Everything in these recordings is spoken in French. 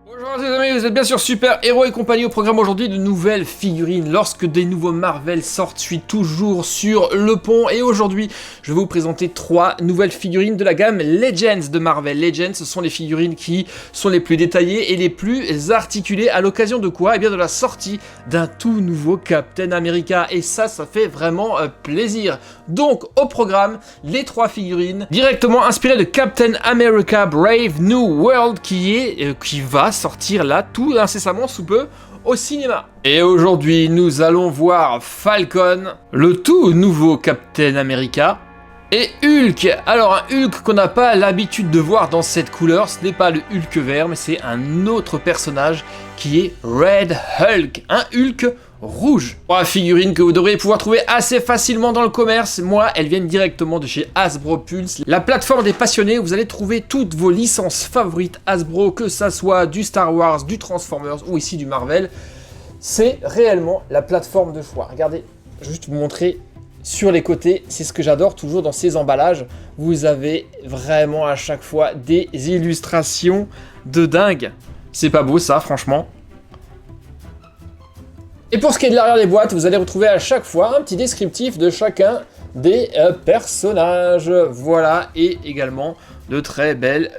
Bonjour les amis, vous êtes bien sur Super Héros et compagnie. Au programme aujourd'hui de nouvelles figurines. Lorsque des nouveaux Marvel sortent, je suis toujours sur le pont. Et aujourd'hui, je vais vous présenter 3 nouvelles figurines de la gamme Legends de Marvel. Legends, ce sont les figurines qui sont les plus détaillées et les plus articulées. À l'occasion de quoi? Eh bien de la sortie d'un tout nouveau Captain America. Et ça fait vraiment plaisir. Donc au programme, les 3 figurines directement inspirées de Captain America Brave New World qui va sortir là tout incessamment sous peu au cinéma. Et aujourd'hui, nous allons voir Falcon, le tout nouveau Captain America, et Hulk. Alors un Hulk qu'on n'a pas l'habitude de voir dans cette couleur, ce n'est pas le Hulk vert, mais c'est un autre personnage qui est Red Hulk, un Hulk rouge. 3 figurines que vous devriez pouvoir trouver assez facilement dans le commerce. Moi, elles viennent directement de chez Hasbro Pulse, la plateforme des passionnés où vous allez trouver toutes vos licences favorites Hasbro, que ça soit du Star Wars, du Transformers ou ici du Marvel. C'est réellement la plateforme de choix. Regardez, je vais juste vous montrer sur les côtés, c'est ce que j'adore toujours dans ces emballages. Vous avez vraiment à chaque fois des illustrations de dingue. C'est pas beau ça, franchement. Et pour ce qui est de l'arrière des boîtes, vous allez retrouver à chaque fois un petit descriptif de chacun des personnages. Voilà, et également de très belles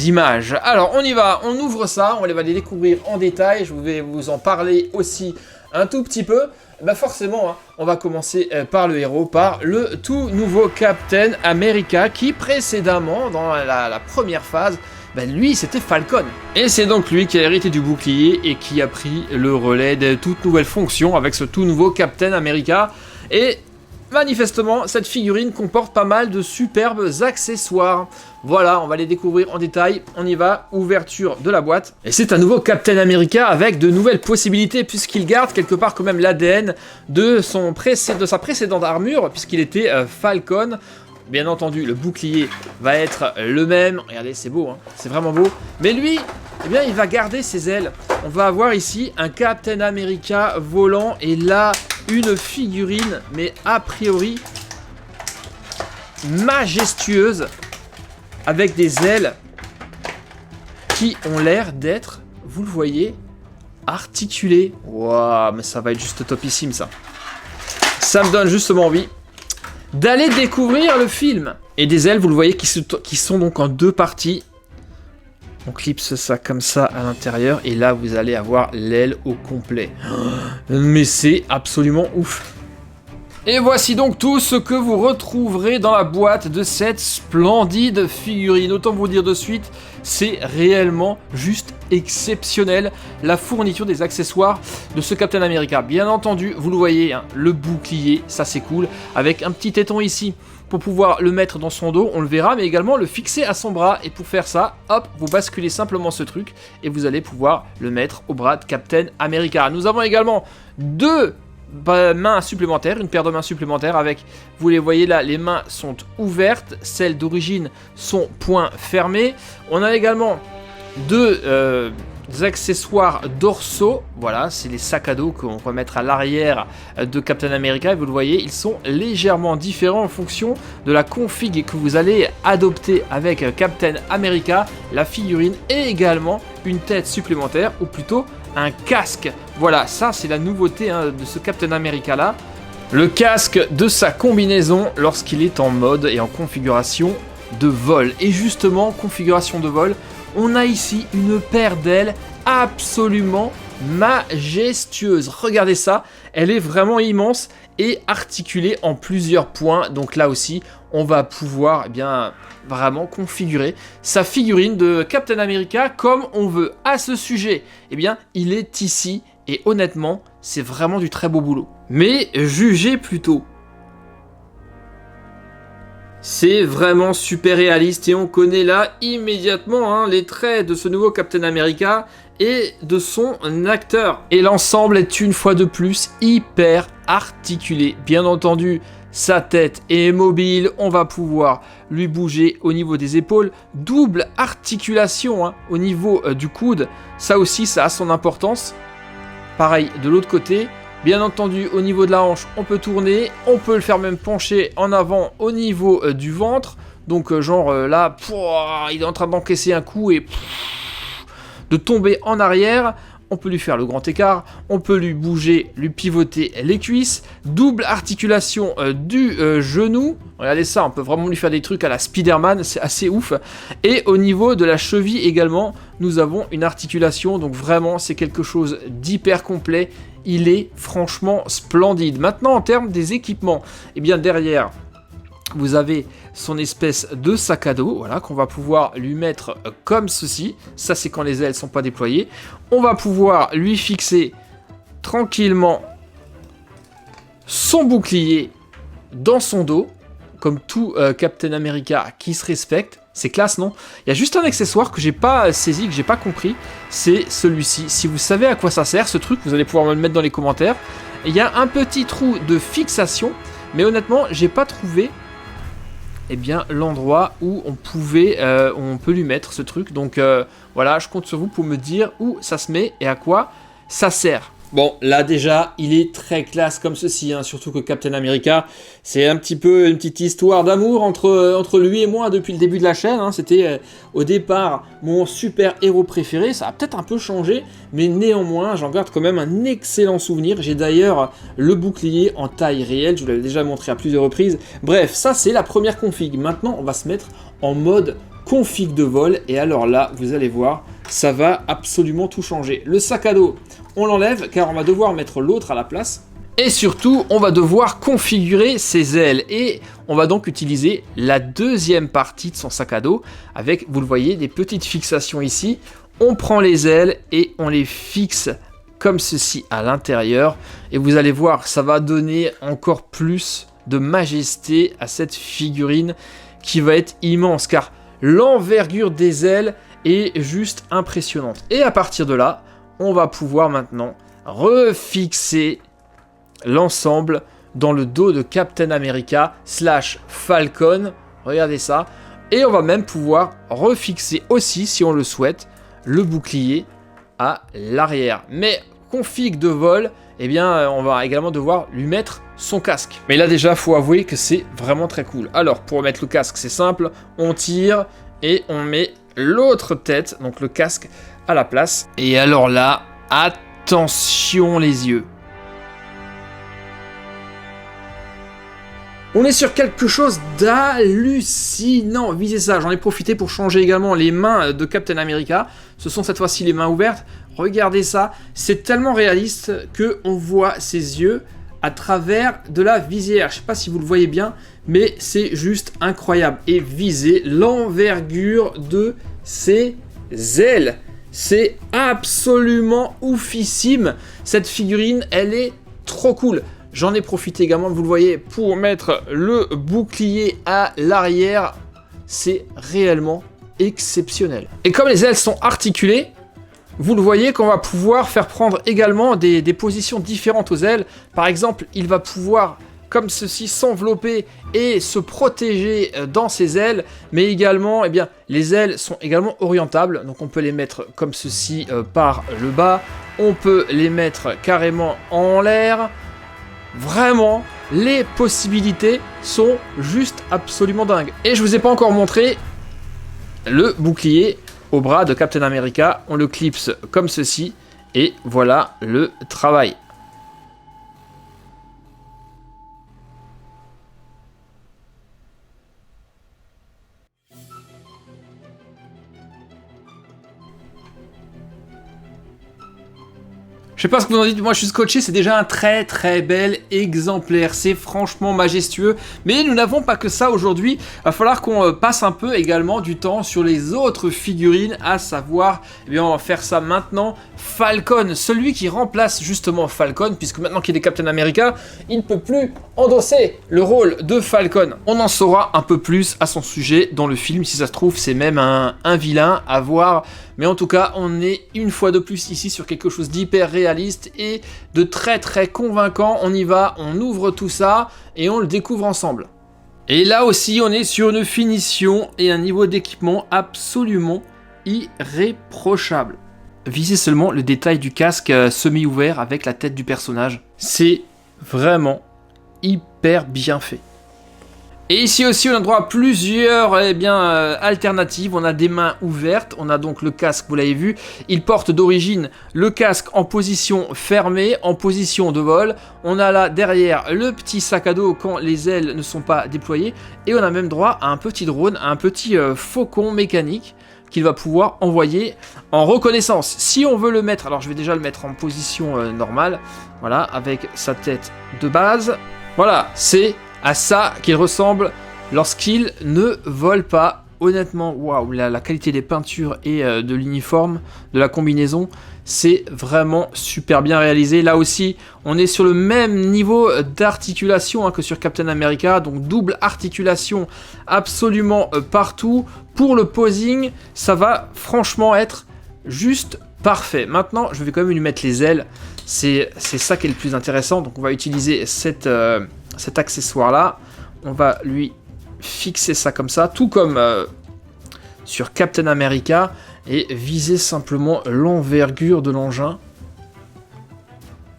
images. Alors on y va, on ouvre ça, on va les découvrir en détail. Je vais vous en parler aussi un tout petit peu. Bah forcément, hein, on va commencer par le héros, par le tout nouveau Captain America qui précédemment, dans la première phase, ben lui c'était Falcon. Et c'est donc lui qui a hérité du bouclier et qui a pris le relais de toute nouvelle fonction avec ce tout nouveau Captain America. Et manifestement, cette figurine comporte pas mal de superbes accessoires. Voilà, on va les découvrir en détail. On y va, ouverture de la boîte. Et c'est un nouveau Captain America avec de nouvelles possibilités puisqu'il garde quelque part quand même l'ADN de sa précédente armure puisqu'il était Falcon. Bien entendu, le bouclier va être le même. Regardez, c'est beau, hein, c'est vraiment beau. Mais lui, eh bien, il va garder ses ailes. On va avoir ici un Captain America volant et là, une figurine, mais a priori majestueuse, avec des ailes qui ont l'air d'être, vous le voyez, articulées. Waouh, mais ça va être juste topissime ça. Ça me donne justement envie d'aller découvrir le film. Et des ailes, vous le voyez, qui sont donc en 2 parties. On clipse ça comme ça à l'intérieur. Et là, vous allez avoir l'aile au complet. Mais c'est absolument ouf. Et voici donc tout ce que vous retrouverez dans la boîte de cette splendide figurine. Autant vous dire de suite, c'est réellement juste exceptionnel la fourniture des accessoires de ce Captain America. Bien entendu, vous le voyez, hein, le bouclier, ça c'est cool, avec un petit téton ici pour pouvoir le mettre dans son dos, on le verra, mais également le fixer à son bras. Et pour faire ça, hop, vous basculez simplement ce truc et vous allez pouvoir le mettre au bras de Captain America. Nous avons également 2 mains supplémentaires, une paire de mains supplémentaires avec, vous les voyez là, les mains sont ouvertes, celles d'origine sont poings fermés. On a également 2 accessoires dorsaux, voilà, c'est les sacs à dos qu'on va mettre à l'arrière de Captain America et vous le voyez, ils sont légèrement différents en fonction de la config que vous allez adopter avec Captain America, la figurine, et également une tête supplémentaire, ou plutôt un casque. Voilà, ça c'est la nouveauté hein, de ce Captain America là. Le casque de sa combinaison lorsqu'il est en mode et en configuration de vol. Et justement, configuration de vol, on a ici une paire d'ailes absolument majestueuse. Regardez ça, elle est vraiment immense et articulée en plusieurs points. Donc là aussi, on va pouvoir eh bien vraiment configurer sa figurine de Captain America comme on veut. À ce sujet, eh bien, il est ici et honnêtement, c'est vraiment du très beau boulot. Mais jugez plutôt. C'est vraiment super réaliste et on connaît là immédiatement hein, les traits de ce nouveau Captain America et de son acteur. Et l'ensemble est une fois de plus hyper articulé. Bien entendu, sa tête est mobile, on va pouvoir lui bouger au niveau des épaules. Double articulation hein, au niveau du coude, ça aussi ça a son importance. Pareil de l'autre côté. Bien entendu, au niveau de la hanche, on peut tourner, on peut le faire même pencher en avant au niveau du ventre. Donc genre là, il est en train d'encaisser un coup et de tomber en arrière. On peut lui faire le grand écart, on peut lui bouger, lui pivoter les cuisses, double articulation du genou. Regardez ça, on peut vraiment lui faire des trucs à la Spider-Man, c'est assez ouf. Et au niveau de la cheville également, nous avons une articulation, donc vraiment c'est quelque chose d'hyper complet. Il est franchement splendide. Maintenant en termes des équipements, eh bien derrière, vous avez son espèce de sac à dos, voilà, qu'on va pouvoir lui mettre comme ceci. Ça, c'est quand les ailes ne sont pas déployées. On va pouvoir lui fixer tranquillement son bouclier dans son dos, comme tout Captain America qui se respecte. C'est classe, non? Il y a juste un accessoire que j'ai pas saisi, que j'ai pas compris. C'est celui-ci. Si vous savez à quoi ça sert, ce truc, vous allez pouvoir me le mettre dans les commentaires. Il y a un petit trou de fixation, mais honnêtement, j'ai pas trouvé bien l'endroit où on peut lui mettre ce truc. Donc voilà, je compte sur vous pour me dire où ça se met et à quoi ça sert. Bon, là déjà, il est très classe comme ceci, hein, surtout que Captain America, c'est un petit peu une petite histoire d'amour entre lui et moi depuis le début de la chaîne. Hein. C'était au départ mon super héros préféré, ça a peut-être un peu changé, mais néanmoins, j'en garde quand même un excellent souvenir. J'ai d'ailleurs le bouclier en taille réelle, je vous l'avais déjà montré à plusieurs reprises. Bref, ça c'est la première config. Maintenant, on va se mettre en mode config de vol, et alors là, vous allez voir, ça va absolument tout changer. Le sac à dos, on l'enlève car on va devoir mettre l'autre à la place. Et surtout, on va devoir configurer ses ailes. Et on va donc utiliser la deuxième partie de son sac à dos avec, vous le voyez, des petites fixations ici. On prend les ailes et on les fixe comme ceci à l'intérieur. Et vous allez voir, ça va donner encore plus de majesté à cette figurine qui va être immense. Car l'envergure des ailes est juste impressionnante. Et à partir de là, on va pouvoir maintenant refixer l'ensemble dans le dos de Captain America / Falcon. Regardez ça. Et on va même pouvoir refixer aussi, si on le souhaite, le bouclier à l'arrière. Mais config de vol, eh bien, on va également devoir lui mettre son casque. Mais là déjà, faut avouer que c'est vraiment très cool. Alors, pour mettre le casque, c'est simple. On tire et on met l'autre tête, donc le casque, à la place. Et alors là, attention les yeux. On est sur quelque chose d'hallucinant. Visez ça, j'en ai profité pour changer également les mains de Captain America. Ce sont cette fois-ci les mains ouvertes. Regardez ça, c'est tellement réaliste qu'on voit ses yeux à travers de la visière. Je ne sais pas si vous le voyez bien, mais c'est juste incroyable. Et visez l'envergure de ses ailes. C'est absolument oufissime. Cette figurine, elle est trop cool. J'en ai profité également, vous le voyez, pour mettre le bouclier à l'arrière. C'est réellement exceptionnel. Et comme les ailes sont articulées, vous le voyez qu'on va pouvoir faire prendre également des positions différentes aux ailes. Par exemple, il va pouvoir, comme ceci, s'envelopper et se protéger dans ses ailes. Mais également, eh bien, les ailes sont également orientables. Donc on peut les mettre comme ceci par le bas. On peut les mettre carrément en l'air. Vraiment, les possibilités sont juste absolument dingues. Et je vous ai pas encore montré le bouclier au bras de Captain America. On le clipse comme ceci et voilà le travail. Je sais pas ce que vous en dites, moi je suis scotché, c'est déjà un très très bel exemplaire, c'est franchement majestueux, mais nous n'avons pas que ça aujourd'hui, il va falloir qu'on passe un peu également du temps sur les autres figurines, à savoir, eh bien on va faire ça maintenant, Falcon, celui qui remplace justement Falcon, puisque maintenant qu'il est Captain America, il ne peut plus endosser le rôle de Falcon. On en saura un peu plus à son sujet dans le film, si ça se trouve c'est même un vilain à voir. Mais en tout cas, on est une fois de plus ici sur quelque chose d'hyper réaliste et de très très convaincant. On y va, on ouvre tout ça et on le découvre ensemble. Et là aussi, on est sur une finition et un niveau d'équipement absolument irréprochable. Visez seulement le détail du casque semi-ouvert avec la tête du personnage. C'est vraiment hyper bien fait. Et ici aussi, on a droit à plusieurs alternatives. On a des mains ouvertes. On a donc le casque, vous l'avez vu. Il porte d'origine le casque en position fermée, en position de vol. On a là derrière le petit sac à dos quand les ailes ne sont pas déployées. Et on a même droit à un petit drone, à un petit faucon mécanique qu'il va pouvoir envoyer en reconnaissance. Si on veut le mettre, alors je vais déjà le mettre en position normale. Voilà, avec sa tête de base. Voilà, c'est à ça qu'il ressemble lorsqu'il ne vole pas. Honnêtement, waouh, la qualité des peintures et de l'uniforme, de la combinaison, c'est vraiment super bien réalisé. Là aussi, on est sur le même niveau d'articulation que sur Captain America, donc double articulation absolument partout. Pour le posing, ça va franchement être juste parfait. Maintenant, je vais quand même lui mettre les ailes. C'est ça qui est le plus intéressant. Donc on va utiliser cet accessoire-là. On va lui fixer ça comme ça, tout comme sur Captain America, et viser simplement l'envergure de l'engin.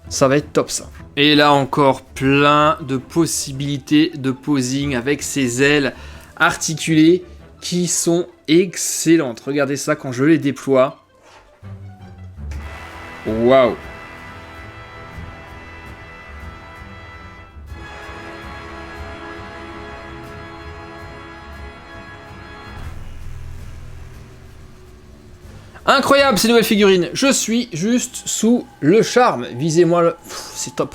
Ça va être top ça. Et là encore, plein de possibilités de posing avec ces ailes articulées qui sont excellentes. Regardez ça quand je les déploie. Waouh! Incroyable ces nouvelles figurines, je suis juste sous le charme, visez-moi, c'est top.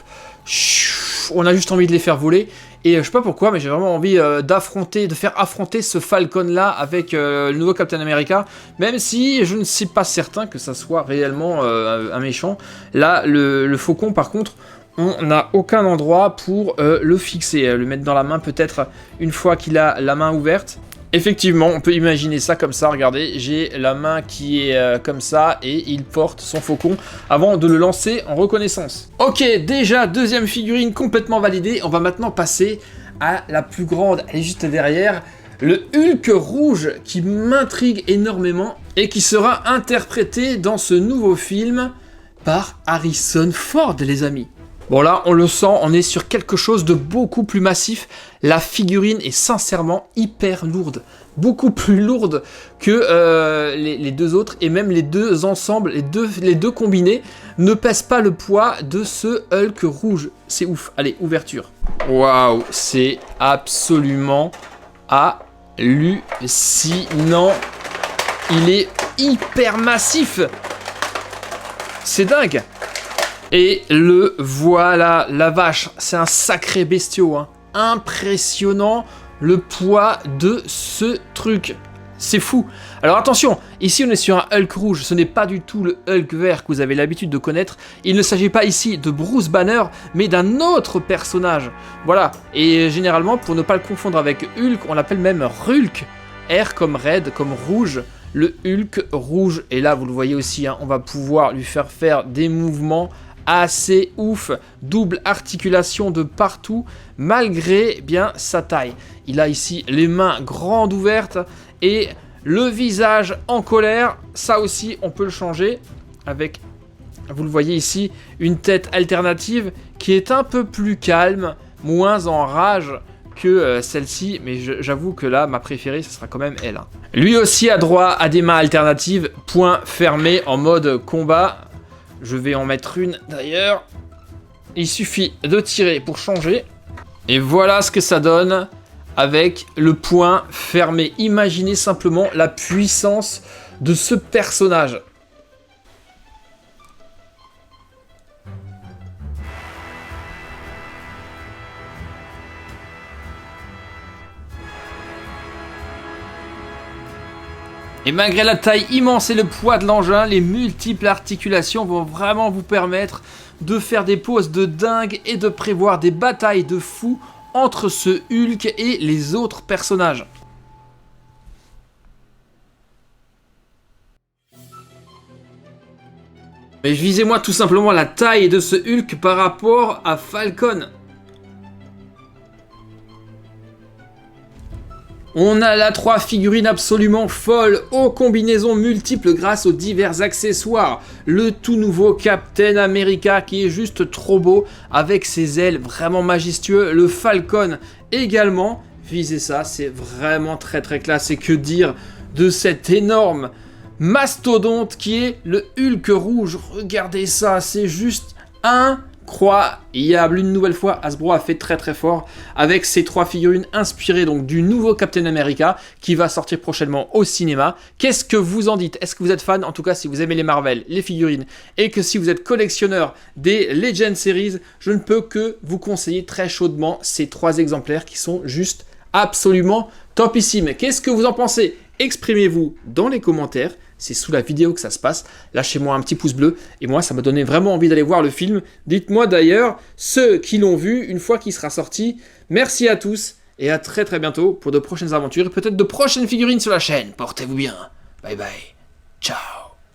On a juste envie de les faire voler, et je sais pas pourquoi, mais j'ai vraiment envie de faire affronter ce Falcon là avec le nouveau Captain America, même si je ne suis pas certain que ça soit réellement un méchant. Là, le faucon par contre, on n'a aucun endroit pour le fixer, le mettre dans la main peut-être une fois qu'il a la main ouverte. Effectivement, on peut imaginer ça comme ça, regardez, j'ai la main qui est comme ça et il porte son faucon avant de le lancer en reconnaissance. Ok, déjà deuxième figurine complètement validée, on va maintenant passer à la plus grande, elle est juste derrière, le Hulk rouge qui m'intrigue énormément et qui sera interprété dans ce nouveau film par Harrison Ford, les amis. Bon là, on le sent, on est sur quelque chose de beaucoup plus massif. La figurine est sincèrement hyper lourde. Beaucoup plus lourde que les deux autres. Et même les deux ensemble, les deux combinés, ne pèsent pas le poids de ce Hulk rouge. C'est ouf. Allez, ouverture. Waouh, c'est absolument hallucinant. Il est hyper massif. C'est dingue. Et le voilà, la vache, c'est un sacré bestiau, hein. Impressionnant le poids de ce truc. C'est fou. Alors attention, ici on est sur un Hulk rouge, ce n'est pas du tout le Hulk vert que vous avez l'habitude de connaître. Il ne s'agit pas ici de Bruce Banner, mais d'un autre personnage. Voilà, et généralement, pour ne pas le confondre avec Hulk, on l'appelle même Rulk. R comme Red, comme rouge, le Hulk rouge. Et là, vous le voyez aussi, hein, on va pouvoir lui faire des mouvements assez ouf, double articulation de partout, malgré bien sa taille. Il a ici les mains grandes ouvertes et le visage en colère. Ça aussi, on peut le changer avec, vous le voyez ici, une tête alternative qui est un peu plus calme, moins en rage que celle-ci, mais j'avoue que là, ma préférée, ce sera quand même elle. Hein. Lui aussi a droit à des mains alternatives, poing fermé en mode combat. Je vais en mettre une d'ailleurs. Il suffit de tirer pour changer. Et voilà ce que ça donne avec le poing fermé. Imaginez simplement la puissance de ce personnage. Et malgré la taille immense et le poids de l'engin, les multiples articulations vont vraiment vous permettre de faire des poses de dingue et de prévoir des batailles de fous entre ce Hulk et les autres personnages. Mais visez-moi tout simplement la taille de ce Hulk par rapport à Falcon. On a là 3 figurines absolument folles, aux combinaisons multiples grâce aux divers accessoires. Le tout nouveau Captain America qui est juste trop beau, avec ses ailes vraiment majestueux. Le Falcon également, visez ça, c'est vraiment très très classe. Et que dire de cet énorme mastodonte qui est le Hulk rouge. Regardez ça, c'est juste incroyable. Une nouvelle fois, Hasbro a fait très très fort avec ces 3 figurines inspirées donc du nouveau Captain America qui va sortir prochainement au cinéma. Qu'est-ce que vous en dites? Est-ce que vous êtes fan? En tout cas, si vous aimez les Marvel, les figurines, et que si vous êtes collectionneur des Legend Series, je ne peux que vous conseiller très chaudement ces 3 exemplaires qui sont juste absolument topissimes. Qu'est-ce que vous en pensez? Exprimez-vous dans les commentaires. C'est sous la vidéo que ça se passe. Lâchez-moi un petit pouce bleu. Et moi, ça m'a donné vraiment envie d'aller voir le film. Dites-moi d'ailleurs, ceux qui l'ont vu, une fois qu'il sera sorti. Merci à tous. Et à très très bientôt pour de prochaines aventures. Et peut-être de prochaines figurines sur la chaîne. Portez-vous bien. Bye bye. Ciao.